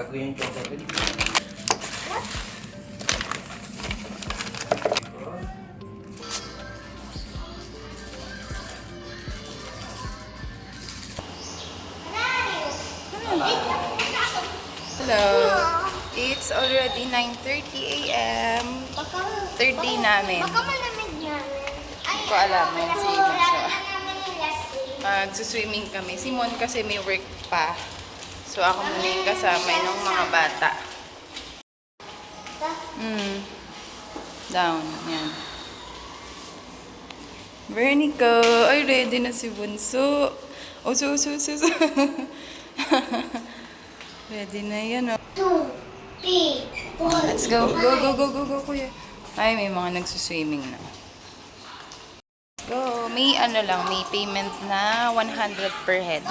bago yung chocolate. Hello. It's already 9:30 a.m. Third day namin. Baka malamig namin. Hindi ko alam yan si Bunso. Magsuswimming kami. Si Mon kasi may work pa. So ako muna yung kasama ng mga bata. Down. Yan. Vernico. Ay, ready na si Bunso. Oh, so. Ready na yan, oh. 2, 3, 4. Let's go. Go, kuya. Ay, may mga nagsuswimming na. Go. May may payment na 100 per head.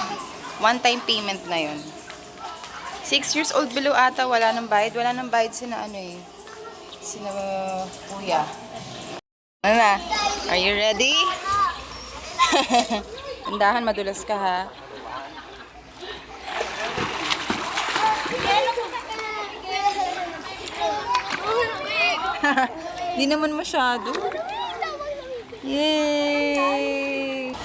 One-time payment na yon. 6 years old below ata, wala nang bayad. Wala nang bayad sina sina kuya. Ano na? Are you ready? Tandahan, madulas ka ha. Hindi naman masyado. Yay!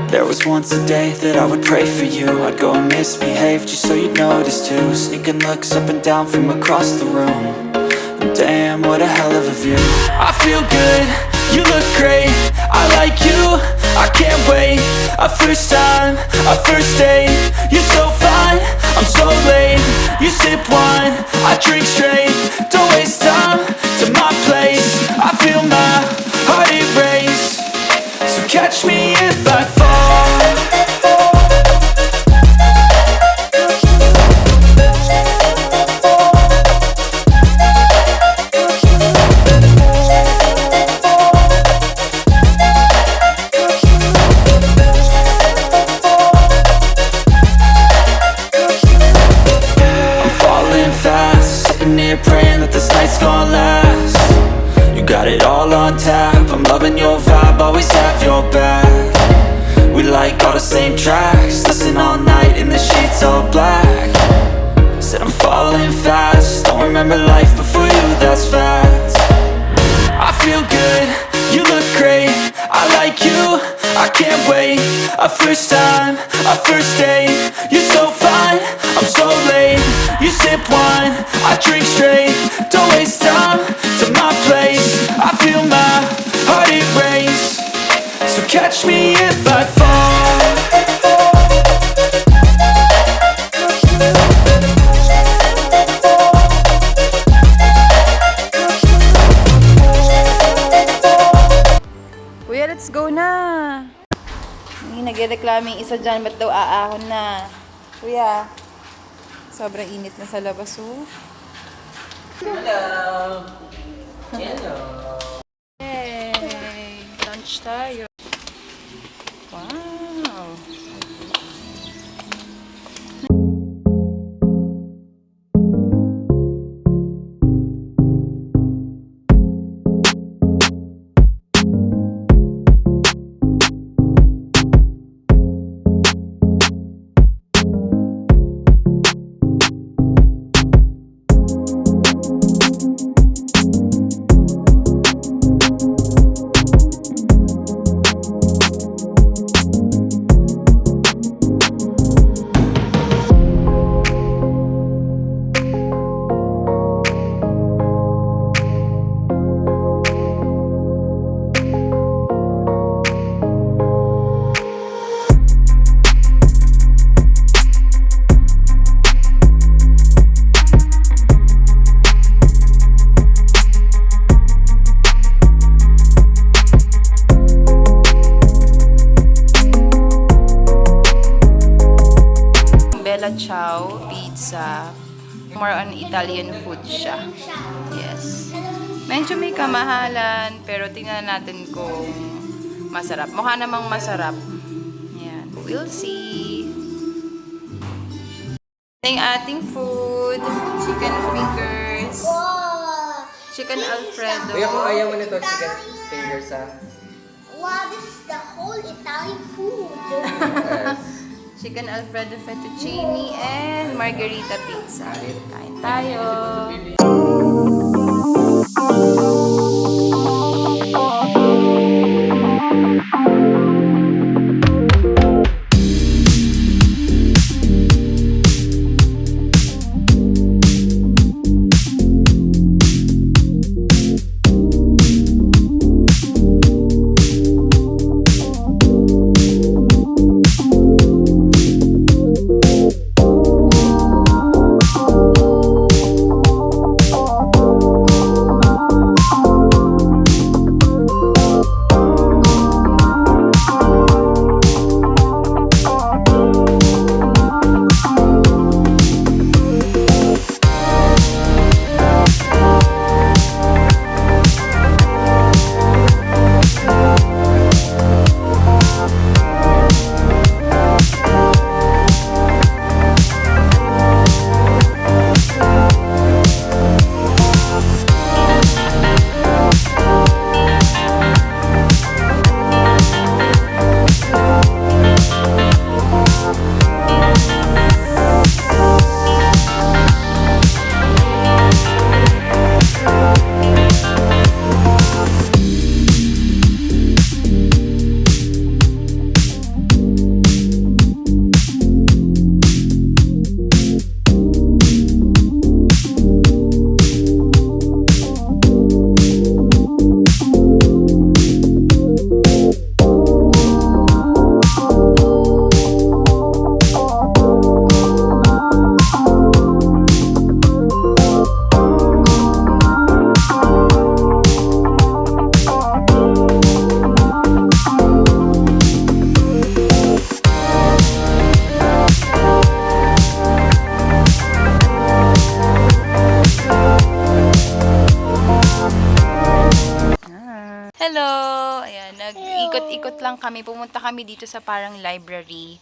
There was once a day that I would pray for you. I'd go and misbehave just so you'd notice too. Sneaking looks up and down from across the room. And damn, what a hell of a view. I feel good, you look great, I like you, I can't wait. A first time, a first date. You're so fine, I'm so late. You sip wine, I drink straight. Don't waste time to my place. I feel my heart erase. So catch me if I fall. I'm falling fast, sitting here praying that this night's gonna last. You got it all on tap, I'm loving your vibe, always have your back. We like all the same tracks, listen all night in the sheets all black. Said I'm falling fast, don't remember life before you, that's facts. I feel good, you look great, I like you, I can't wait. A first time, a first date. You're so fine, I'm so late. You sip wine, I drink straight. Don't waste time to my place. I feel my heart erase. So catch me if I fall. Kuya, let's go na. Nagreklamo yung isa dyan, ba't daw aahon na? Kuya, sobrang init na sa labas, oh. Hello! Hello! Yay! Lunch tayo. Wow! Bella Ciao pizza. More on Italian food siya. Yes. Medyo may kamahalan, pero tingnan natin kung masarap. Mukha namang masarap. Yan. We'll see. Ito yung ating food. Chicken fingers. Wow. Chicken Alfredo. Kuya, kung ayaw mo nito, chicken fingers ha. Wow, this is the whole Italian food. Yes. Chicken Alfredo fettuccine and margherita pizza. Kain tayo. Hello! Ayan, nag-ikot-ikot lang kami. Pumunta kami dito sa parang library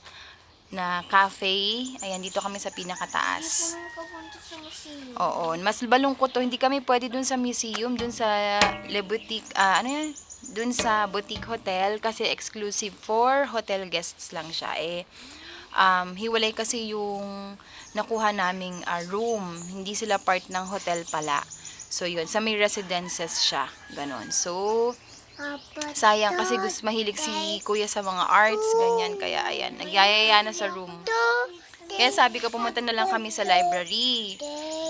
na cafe. Ayan, dito kami sa pinakataas. Nakapunta sa museum. Oo, mas balungkot to. Hindi kami pwede dun sa museum, dun sa Le Boutique, ano yan? Dun sa boutique hotel kasi exclusive for hotel guests lang siya. Hiwalay kasi yung nakuha naming room. Hindi sila part ng hotel pala. So, yun. Sa may residences siya. Ganon. So, sayang kasi gusto mahilig si kuya sa mga arts, ganyan. Kaya, ayan. Nagyayaya na sa room. Kaya sabi ko, pumunta na lang kami sa library.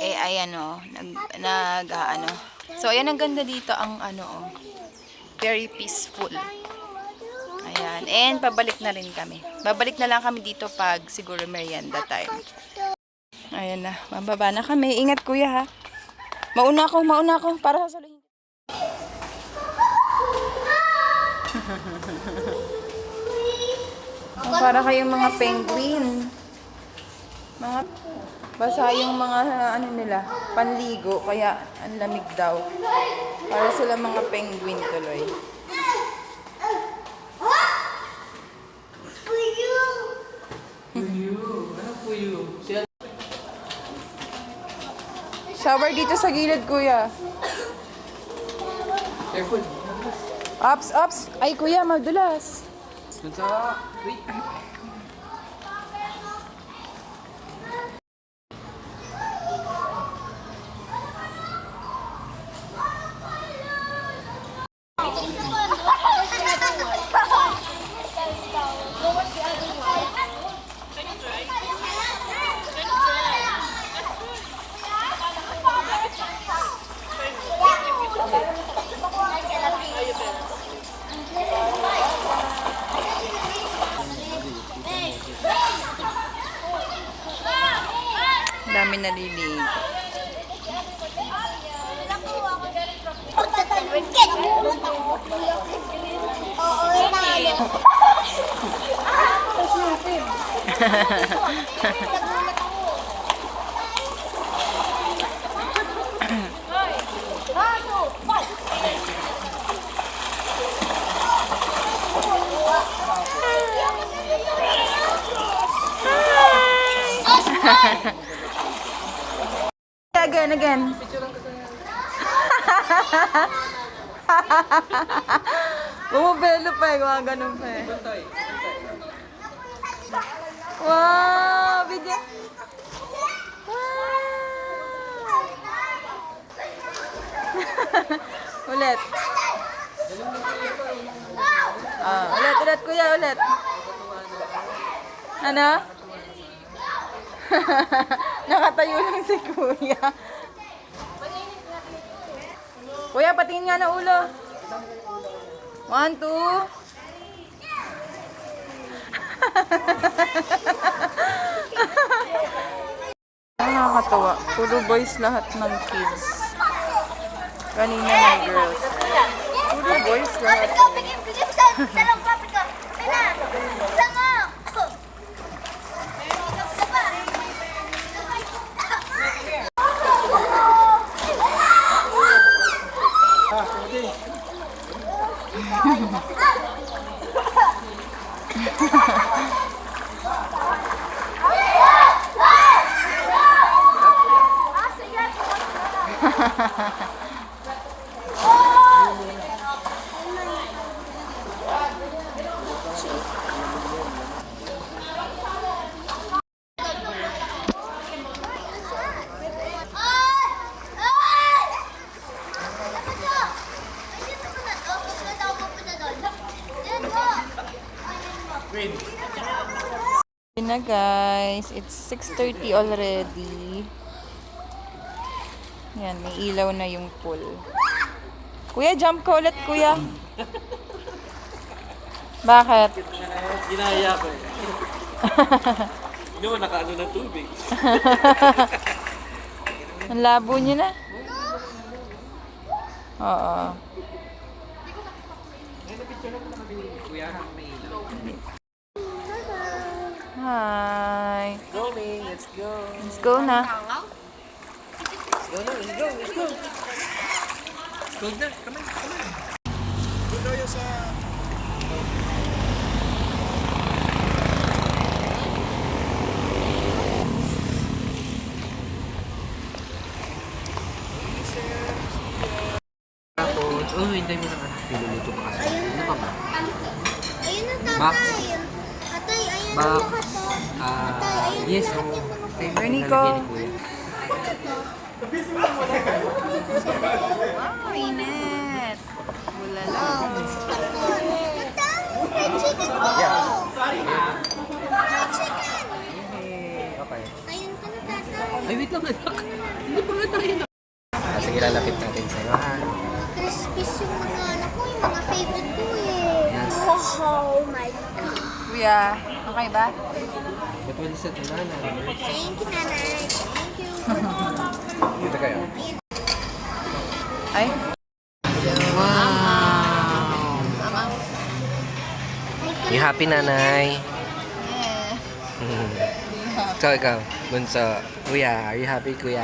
Ayan o. So, ayan, ang ganda dito. Ang, very peaceful. Ayan. And, pabalik na rin kami. Babalik na lang kami dito pag siguro merienda time. Ayan na. Mababa na kami. Ingat, kuya, ha. Mauna ako. Para sasaluhin. Para kayong mga penguin. Basa yung mga nila, panligo, kaya ang lamig daw. Para sila mga penguin tuloy. Shower dito sa gilid, kuya. Careful. Ups. Ay, kuya, madulas. Dun sa... Wait. Dami naliligo. Again. Bumubelo pa eh, mga ganun pa eh. Wow! Bigyan. Wow! Ulit. Ulit, kuya, ulit. Ano? Nakatayo lang si kuya. Kuya, patingin nga ng ulo. 1, 2. Nakakatawa. Puro boys lahat ng kids. Kanina may girls. Puro boys lahat. Na guys, it's 6:30 already. Yan, may ilaw na yung pool. Kuya, jump ka ulit, kuya. Bakit? Ginaya ko eh. Hindi mo nakaano ng tubig. Ang labo niyo na. Oo. Hi. Going, let's go. Let's go na. Let's go na, let's go, let's go. Go na, come on, come on. Tapos, hintay mo na anak. Niluluto pa kasi. Ano pa ba? Ayun na, Box. tatay. Tatay, ayun na Box. lahat. Tatay, ayun Yes, na oo. lahat yung mga Tayo, Bernico. lalagyan ni Kuya. Wow, init. Bulala. fried chicken po. Yeah. Fried chicken. Okay. Ayun ka na, tatay. Ay, wait lang anak. Hindi pa nga tayo na. Sige, lalapit natin sa'yo, ha? Crispies yung mga ano ko, yung mga favorite ko eh. Yes. Oh my God. Kuya, okay ba? Ba't wala sa tunana? Thank you, nanay. Thank you. Dito kayo. Ay. Wow! You happy, nanay? Yes. Ikaw. Bunso. Kuya, are you happy, kuya?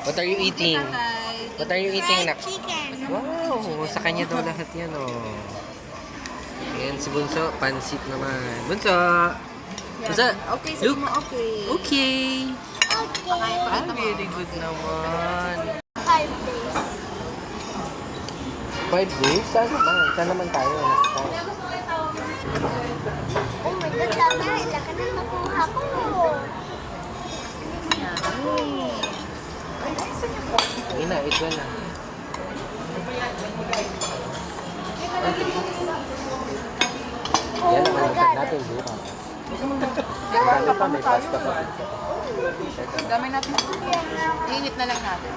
What are you eating? What are you eating, nak? Chicken. Wow! Sa kanya daw lahat yan, oh. Ayan si Bunso, pansit naman. Bunso! Bunso! Okay, sabi mo okay. Okay! Okay. Ah, very good naman. 5 days. 5 days? Saan naman? Saan naman tayo? Oh my God, tama. Ilan ka na nakuha ko. Ina, ito na. Oh Yan ang my alam God. natin bukas. Dami pa, may pasta pa. Dami natin. Init na lang natin.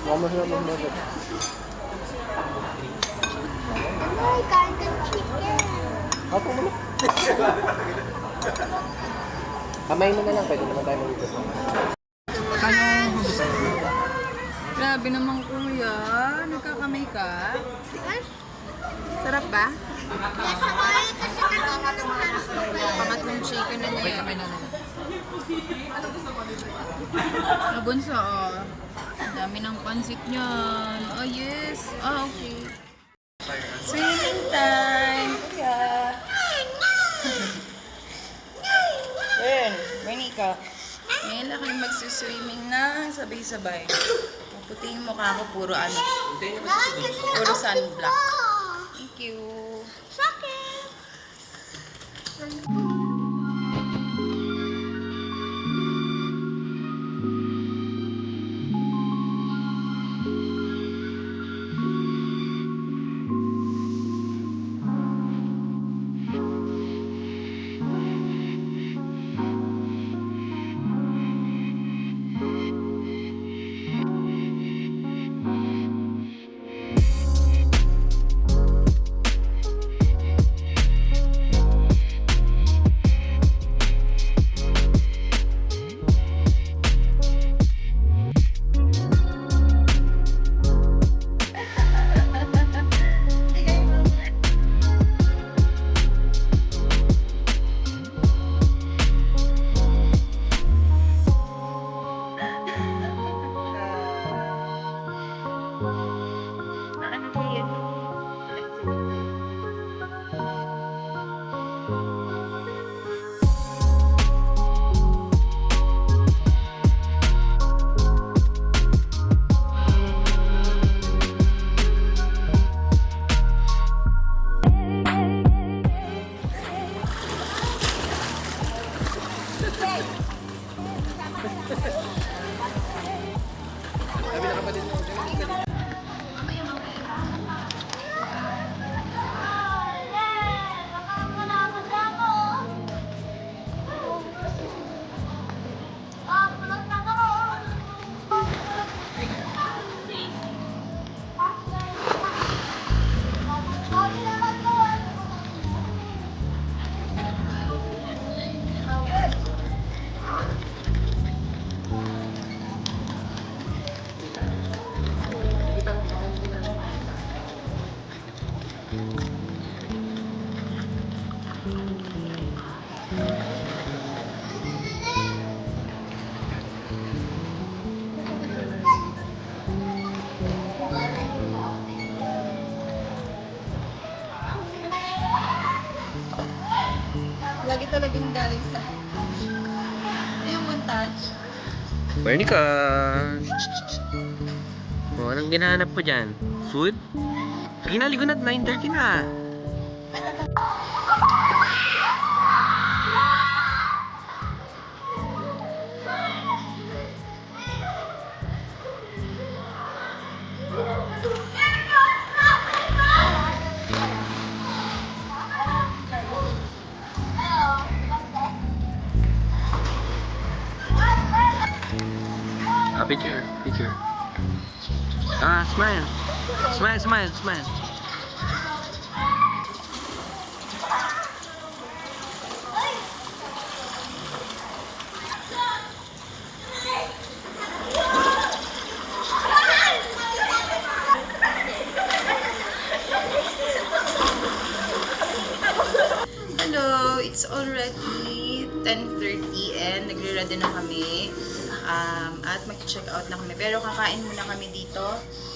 Mama. Ay, kain ka ng chicken. Ako mo. Kamay mo na lang, pwede naman tayo mag-itos. Grabe naman kuya. Nagkakamay ka. Sarap ba? Nasa oil kasi kanina ng hands ko kayo. Pangatlong chicken na niya. Kamay na naman. Nabunso, oh. Ang dami ng pansit niyan. Oh, yes. Ah, okay. Swimming time. Kuya. magsuswimming na sabay-sabay. Puti yung mukha ko, puro ano. Puro sunblock. Thank you. Sakit! Lagi talagang galing sa... yung montage. Bernica! Oh, anong ginahanap mo dyan? Food? Sige na, ligo na, 9:30 na. Picture, picture. Smile. Smile, smile, smile. Hello, it's already 10:30 and nagre-ready na kami. At mag-check out na kami. Pero kakain muna kami dito.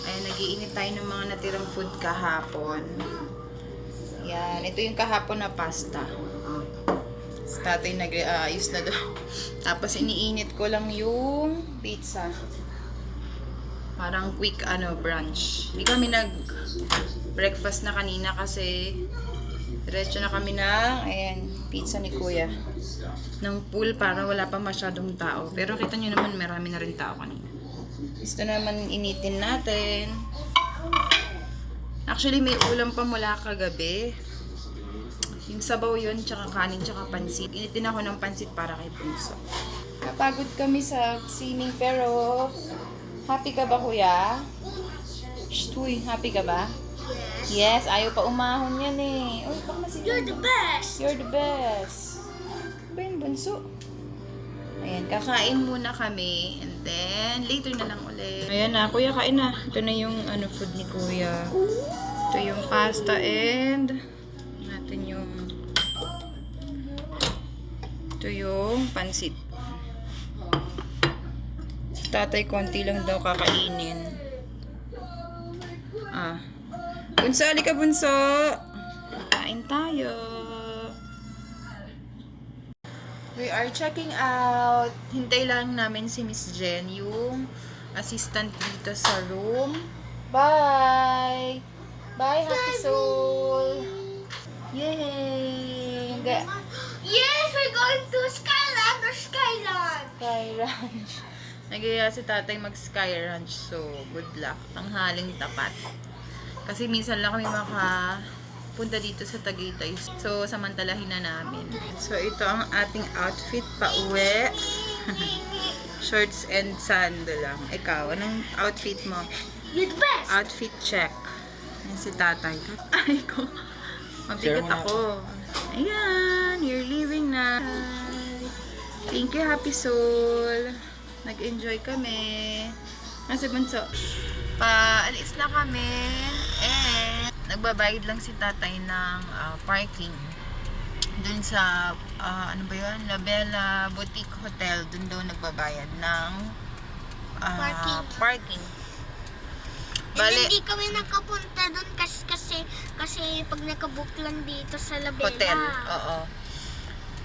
Ayan, nag-iinit tayo ng mga natirang food kahapon. Yan, ito yung kahapon na pasta. Si tatay nag-ayos na doon. Tapos iniinit ko lang yung pizza. Parang quick brunch. Hindi kami nag-breakfast na kanina kasi diretso na kami ng pizza ni Kuya. Ng pool para wala pa masyadong tao. Pero kita nyo naman marami na rin tao kanina. Gusto naman initin natin. Actually may ulam pa mula kagabi. Yung sabaw yun, tsaka kanin, tsaka pansit. Initin ako ng pansit para kay Punso. Napagod kami sa swimming pero happy ka ba, Kuya? Shh, uy, happy ka ba? Yes, ayaw pa umahon yan eh. Uy, baka masigaw. You're the best! You're the best. Ano ba yun, Bunso? Ayan, kakain muna kami. And then, later na lang ulit. Ayan na, Kuya, kain na. Ito na yung food ni Kuya. Ito yung pasta and natin yung ito yung pansit. Si tatay konti lang daw kakainin. Bunso, halika Bunso. Kain tayo. We are checking out. Hintay lang namin si Miss Jen, yung assistant dito sa room. Bye! Bye, Happy Soul! Yay! Yes, we're going to Skyland or Skyland. Sky Ranch. Nagaya si tatay mag Sky Ranch. So, good luck. Tanghaling tapat. Kasi minsan lang kami punta dito sa Tagaytay. So, samantalahin na namin. So, ito ang ating outfit pa uwi. Shorts and sandal lang. Ikaw, anong outfit mo? You're the best. Outfit check. Yan si tatay. Ay ko. Mabigat ako. Ayan, you're leaving na. Thank you, Happy Soul. Nag-enjoy kami. Nasa bunso. Paalis na kami. Nagbabayad lang si tatay ng parking. Dun sa, ano ba yun? La Bella Boutique Hotel. Dun daw nagbabayad ng parking. And hindi kami nakapunta doon kasi pag nakabook lang dito sa La Bella. Hotel, oo.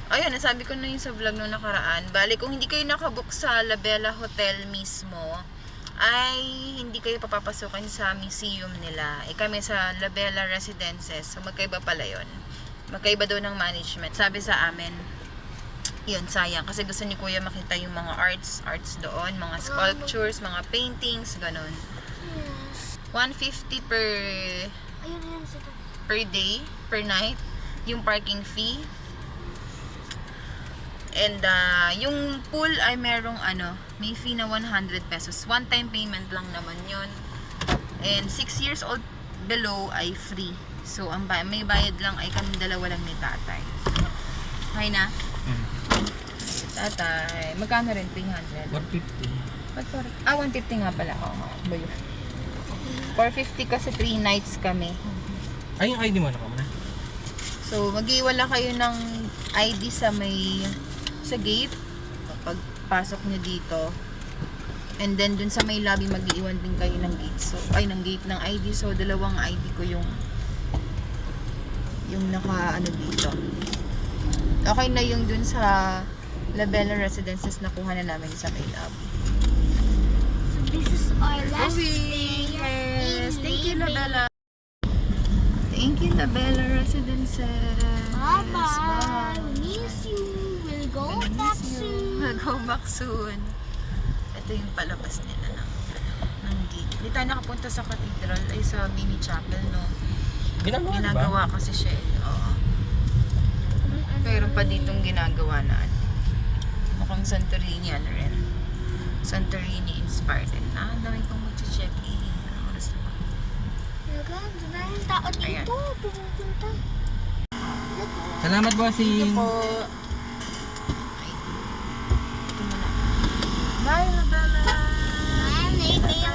Ayun, nasabi ko na yun sa vlog nung nakaraan. Bali, kung hindi kayo nakabook sa La Bella Hotel mismo, ay hindi kayo papapasukin sa museum nila. Kami sa La Bella Residences. So, magkaiba pala yun. Magkaiba daw ng management. Sabi sa amin, yun, sayang. Kasi gusto ni Kuya makita yung mga arts doon, mga sculptures, mga paintings, ganun. Yes. 150 per day, per night, yung parking fee. And yung pool ay merong may fee na 100 pesos. One time payment lang naman yun. And 6 years old below ay free. So ang may bayad lang ay kami dalawa lang ni tatay. Okay na? Tatay, magkano rin? 300? 150. 150 nga pala. Ba yun? 450 kasi 3 nights kami. Ay, yung ID mo, naka mo na. So, mag-iwala kayo ng ID sa gate kapag pasok nyo dito. And then, dun sa may lobby, mag-iwan din kayo ng gate. So, ng ID. So, dalawang ID ko yung dito. Okay na yung dun sa La Bella Residences nakuha na namin sa may lobby. So this is our last day. Yes. Thank you, La Bella. Thank you, La Bella Residences. Bye-bye. Miss you. We'll go back soon. We'll go back soon. Ito yung palabas nila ng gate. Hindi tayo nakapunta sa cathedral ay sa mini chapel, no? Ginagawa kasi siya. Oo. Mayroon pa ditong ginagawa na mukhang Santorini rin. Santorini inspired din. Ang dami kong mag-check-in. Oras na ba? Doon na yung tao Ayan. dito. Pumupunta. Salamat, bossing. Thank you po. Ay. Ito muna. Bye, La Bella. Bye, Bella.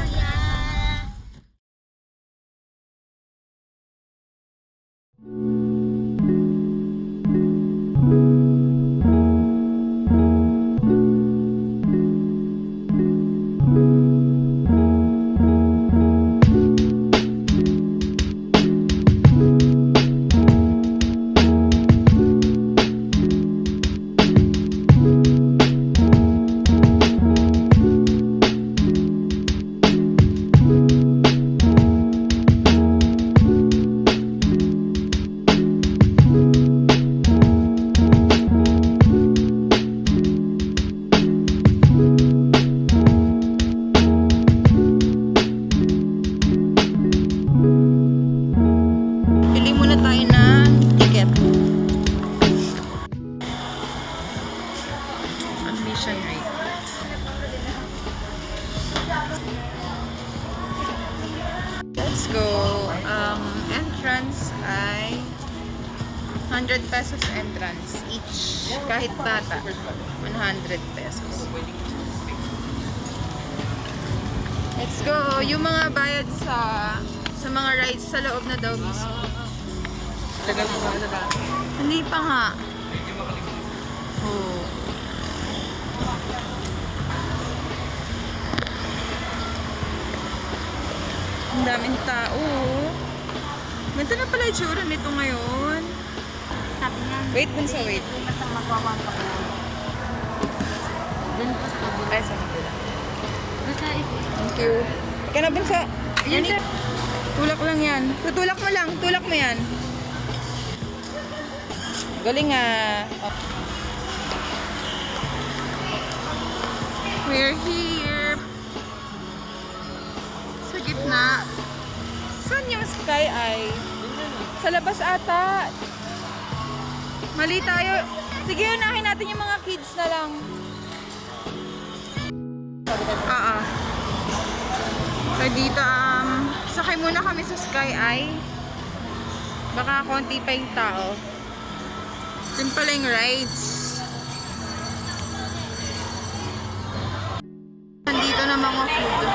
Let's go. Entrance ay 100 pesos entrance each. Kahit bata, 100 pesos. Let's go. Yung mga bayad sa mga rides sa loob na daw mismo. Tagal mo ba na? Hindi pa nga. Oh. Ang daming tao. Ganda na pala yung tsura nito ngayon. Sabi nga, Wait, bunso, wait. basta magwawan pa ko. Ay, sa kabila. Thank you. Ika na, Bunso. Ayan, tulak lang yan. Tutulak mo lang. Tulak mo yan. Galing nga. Oh. We're here. Sa gitna. Saan yung sky eye? Sa labas ata. Mali tayo. Sige, unahin natin yung mga kids na lang. So dito, sakay muna kami sa Sky Eye. Baka konti pa yung tao. Yun pala yung rides. Nandito na mga food.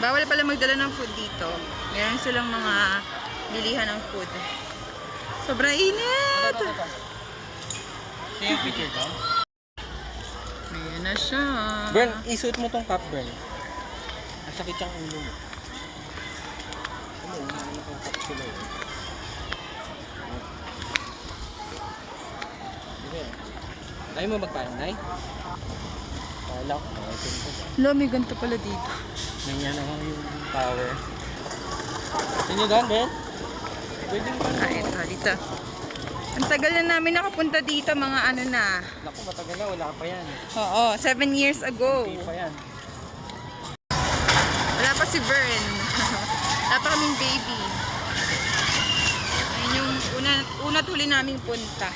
Bawal pala magdala ng food dito. Meron silang mga bilihan ng food. Sobrang init! Same picture ka? Ayan na siya. Bern, isuot mo tong cap, Bern. Masakit yung ulo mo. Ano, nakakap sila eh. Ayaw mo magparang, Nay? Kala ko, okay ko. May ganito pala dito. Ganyan ako yung power. Sino doon, Ben? Pwede mo pa Ito, dito. Ang tagal na namin nakapunta dito, mga ano na. Naku, matagal na, wala pa yan. Oo, 7 years ago. Hindi pa yan. Wala pa si Vern. Wala pa kaming baby. Ayun yung una huli naming punta.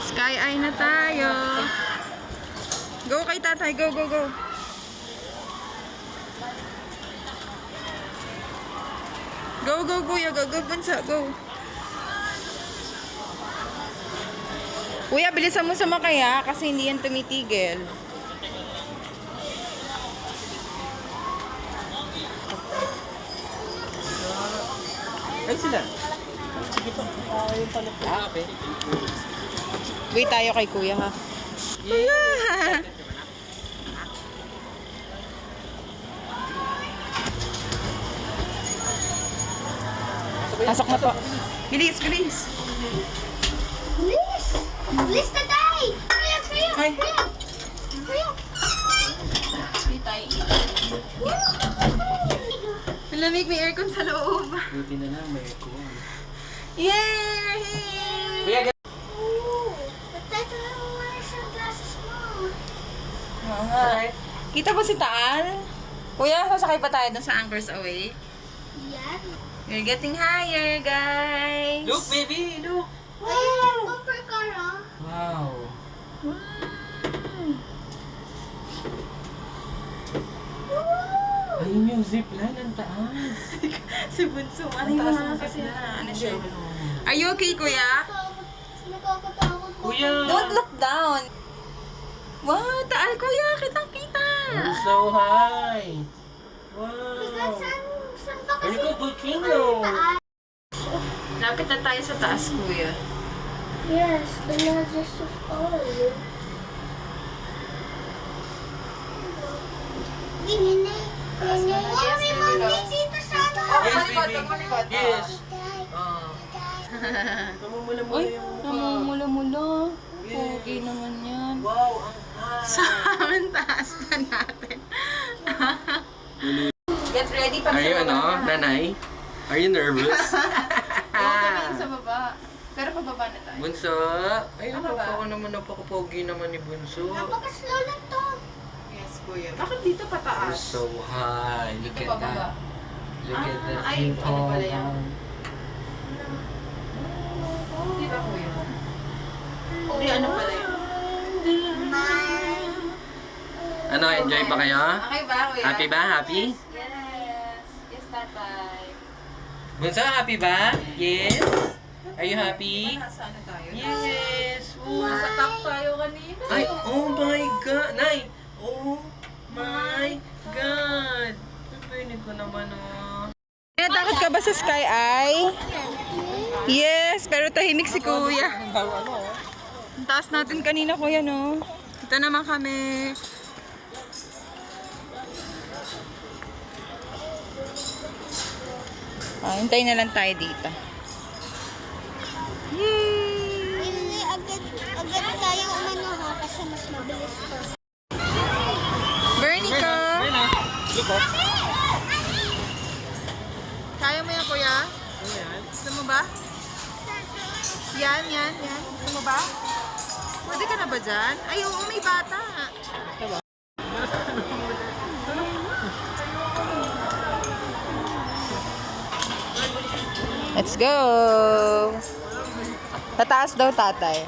Sky Eye na tayo. Go kay tatay, go, go, go. Go, go, kuya, go, go, bunsa, go. Kuya, bilisan mo sumakay ha, kasi hindi yan tumitigil. Ay, sila. Sige po. Yung pala po. Okay. Wait tayo kay kuya ha. Yeah. Pasok na po. Bilis, bilis. Please! Please, tatay! Kuya, kuya, Ay. kuya! Kuya! Malamig, may aircon sa loob. Buti na lang, may aircon. Yay! Kuya, Oo! Tatay, ito na mga sunglasses mo. Oo nga. Kita ba si Taal? Kuya, sasakay pa tayo dun sa Anchors Away? Yan. We're getting higher, guys. look, baby, look. Wow! Bumper car, ah. Wow. Ayun yung zipline, ang taas. Si Bunso, ano yung kasi na, ano siya? Are you okay, kuya? Nakakatakot po. Kuya! Don't look down. Wow, Taal, kuya, kitang-kita. You're so high. Wow. Saan ba Ano kasi? ko, volcano? Lapit na tayo sa taas, kuya. Yes, the largest of all. Nene. Mami, mami, dito sana. Yes, baby. Yes. Oh. Namumula-mula yung mukha. Namumula-mula. Pogi naman yan. Wow, ang high. Sa amin, taas na natin. Get ready pag Are you sa baba na. nanay? Are you nervous? Oo, kami sa baba. Pero pababa na tayo. Bunso, ay Ano ba? ako naman, napaka-pogi naman ni Bunso. Napaka-slow lang to. Yes, kuya. Bakit dito You're pataas? so high. Look Dito at pababa. that. Look at that. Ay, people ano pala yan? down. Di ba, kuya? Hindi, ano pala yun? Ano, enjoy ba kayo? Okay ba, kuya? Happy ba? Happy? Yes. Yes, tatay. Bunso, happy ba? Yes? Are you happy? Nasa ano tayo? Yes! Oh. Nasa top tayo kanina. Ay, oh my God! Nay! Oh my God! Napinig ko naman, oh. Natakot ka ba sa Sky Eye? Yes, pero tahimik si kuya. Ang taas natin kanina, kuya, no? Ito naman kami. Hintayin na lang tayo dito. Yay! Hindi, agad tayo umano ha, kasi mas mabilis to. Bernie ka! Berna, look up. Kaya mo yan, kuya? Ayan. Gusto mo ba? Yan. Gusto mo ba? Pwede ka na ba dyan? Ay, oo, may bata. Let's go! Tataas daw, tatay.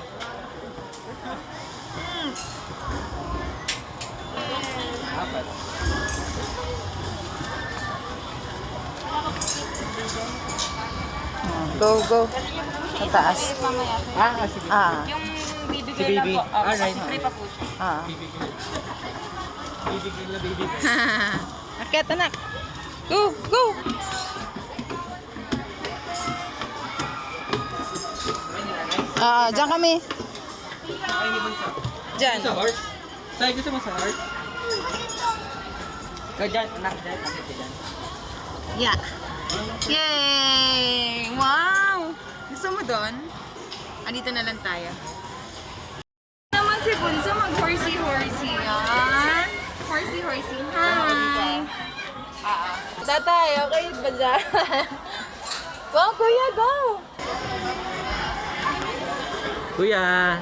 Go. Tataas. Sige. Yung Si baby. Alright. Bibigyan na baby. Akyat, anak. Go! Diyan kami. Ay, hindi bunso. Diyan. Sa heart? Sa'yo gusto mo sa heart? Ikaw dyan, anak dyan. Anak dyan. Yeah. Yay! Wow! Gusto mo doon? Dito na lang tayo. Naman si Bunso mag-horsey-horsey. Yan. Horsey-horsey. Hi! Tatay, okay ba dyan? Go, kuya, go! Kuya!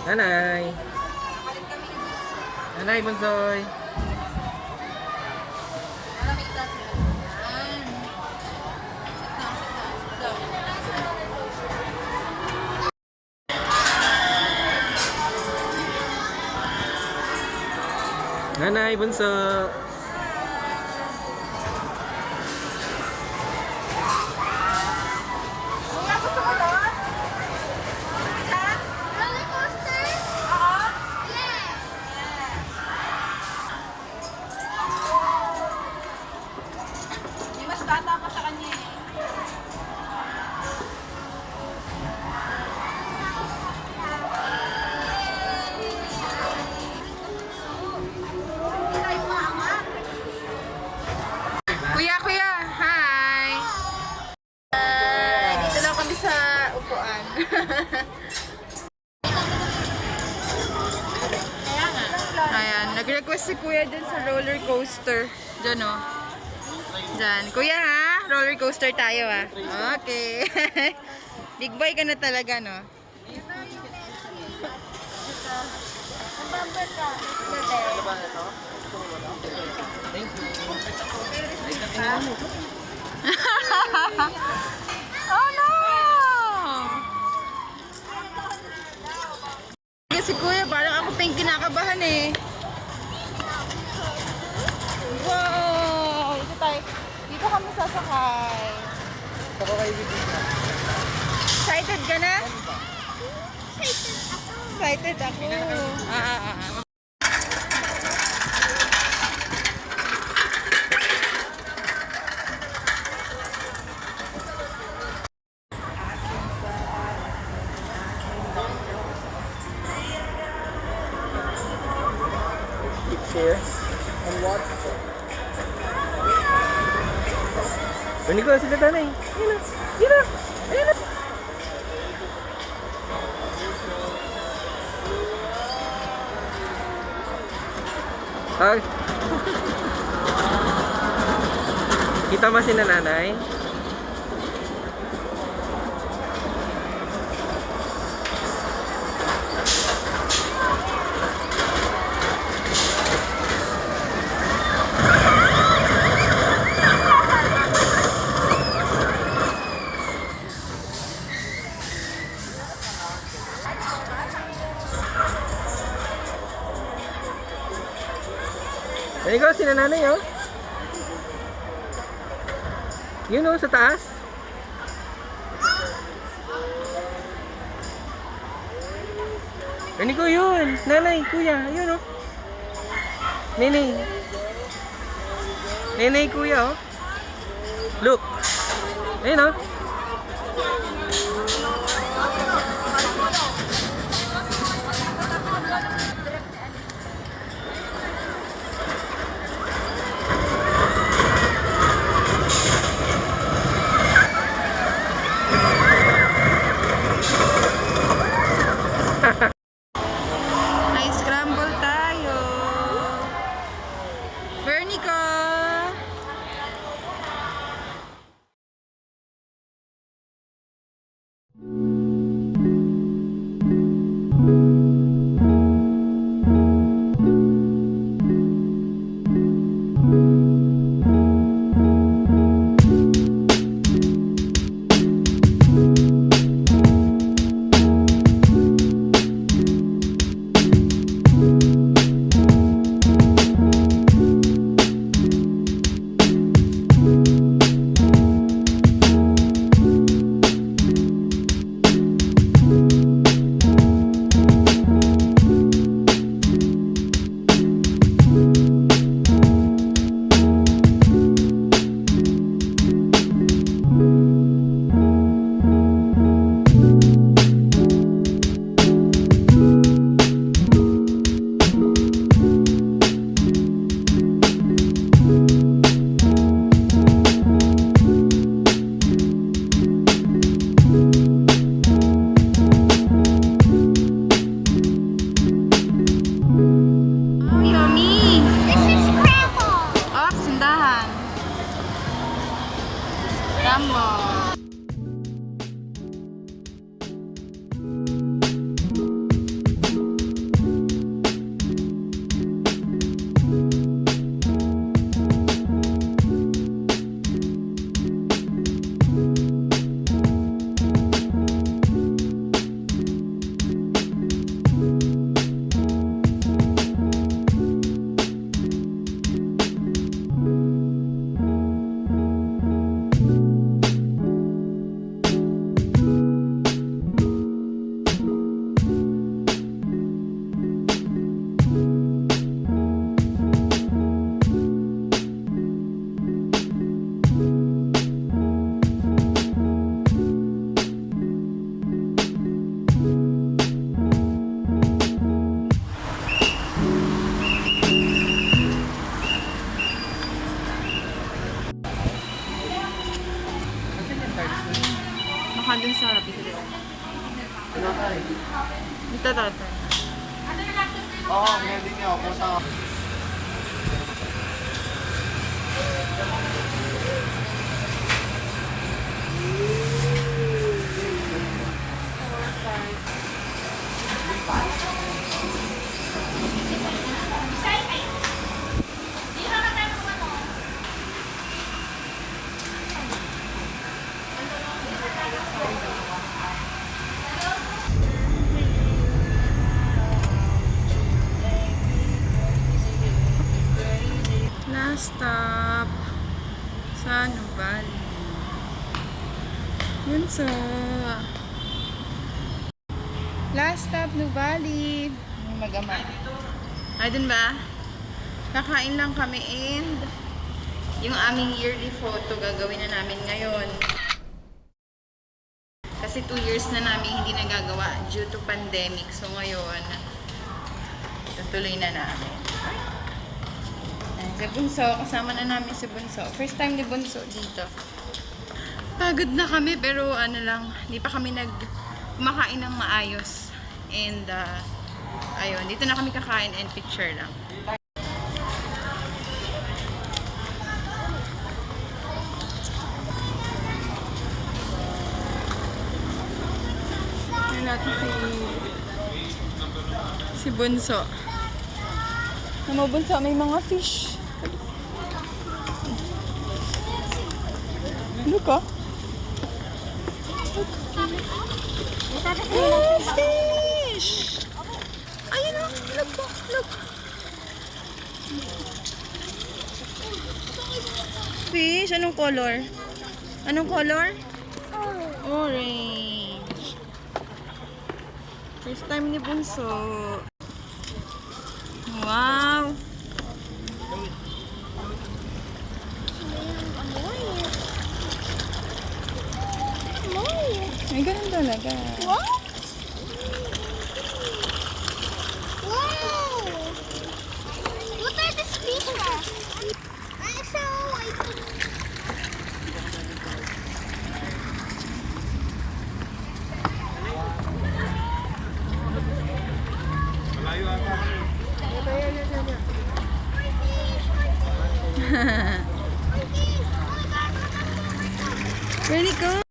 Nanay! Nanay, bunsoy! Nanay, bunso! Roller coaster? Oo. Yes! May mas bata pa sa kanya eh. Kuya, hi! Dito lang kami sa upuan. Ayan, nag-request si kuya dyan sa roller coaster. Dyan o. Dyan. Kuya ha, roller coaster tayo ha. Okay. Big boy ka na talaga, no? Oh no! Kasi kuya, parang ako pa yung kinakabahan eh. Wow! Dito tayo. Dito kami sasakay. Ako kayo bibigyan. Excited ka na? Excited ako. Excited ako. Here. And what? Ini ko sila tanay. Ayun na. Ay. Kita mo si nanay? Ayun ko, si nanay oh. Yun oh, sa taas. Ayun ko yun. Nanay, kuya, yun oh. Nenay. Nenay, kuya oh. Look. Ayun oh. Monica! Baka dun sa bigla. Ito dati. Oo, hindi niya ako sa... Last stop. Sa Nuvali. Yun sa... Last stop, Nuvali. Mag-ama. Ay, dun ba? Kakain lang kami and yung aming yearly photo gagawin na namin ngayon. Kasi 2 years na namin hindi nagagawa due to pandemic. So ngayon, tutuloy na namin. Si Bunso, kasama na namin si Bunso. First time ni Bunso dito. Pagod na kami pero ano lang, hindi pa kami kumakain ng maayos. And ayun, dito na kami kakain and picture lang. Tingnan natin si Bunso. Ano Bunso, may mga fish. Look ah. Oh, fish! Ayun ah, look. Fish, anong color? Anong color? Orange. First time ni Bunso. Wow! Ay, ganun talaga. What? Wow! What are the speakers? I saw it. Really cool.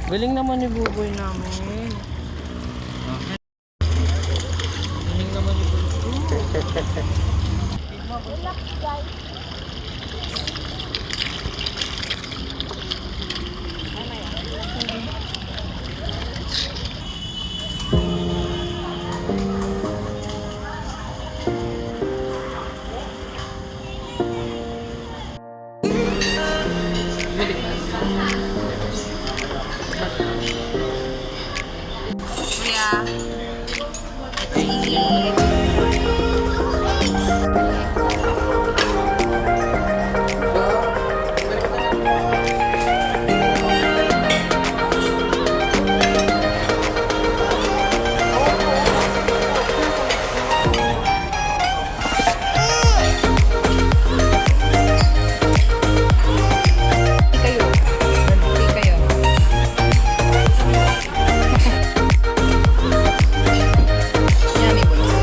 Galing naman ni Buboy namin. Galing naman ni Buboy. Kuya, let's eat. Kayo. Kayo. Yummy boys.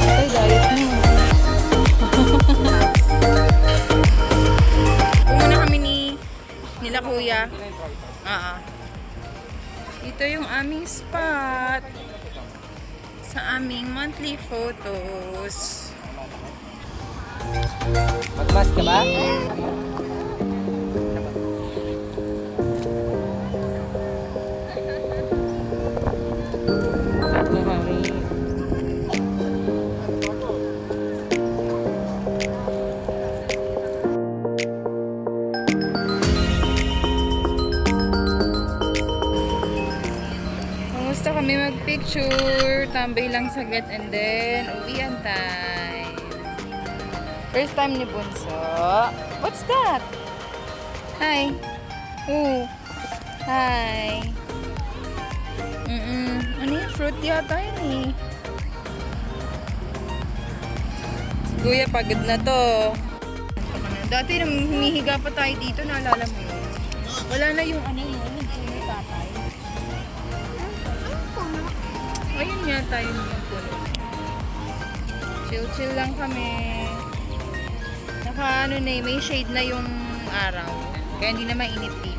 Ay, diet mo. Pumunta kami nila kuya. Ito yung aming spot sa aming monthly photos. Magmas ka ba? Kamusta kami mag-picture? Tambay lang saglit and then uwian time. First time ni Bunso. What's that? Hi. Ooh. Hi. Ano yung fruit yata yun eh. Si Kuya pagod na to. Dati nang humihiga pa tayo dito, naalala mo yun? Wala na yung ano yun, yung tatay. Ayun yata yun yung puno. Chill-chill lang kami. Naka ano na may shade na yung araw. Kaya hindi na mainit dito.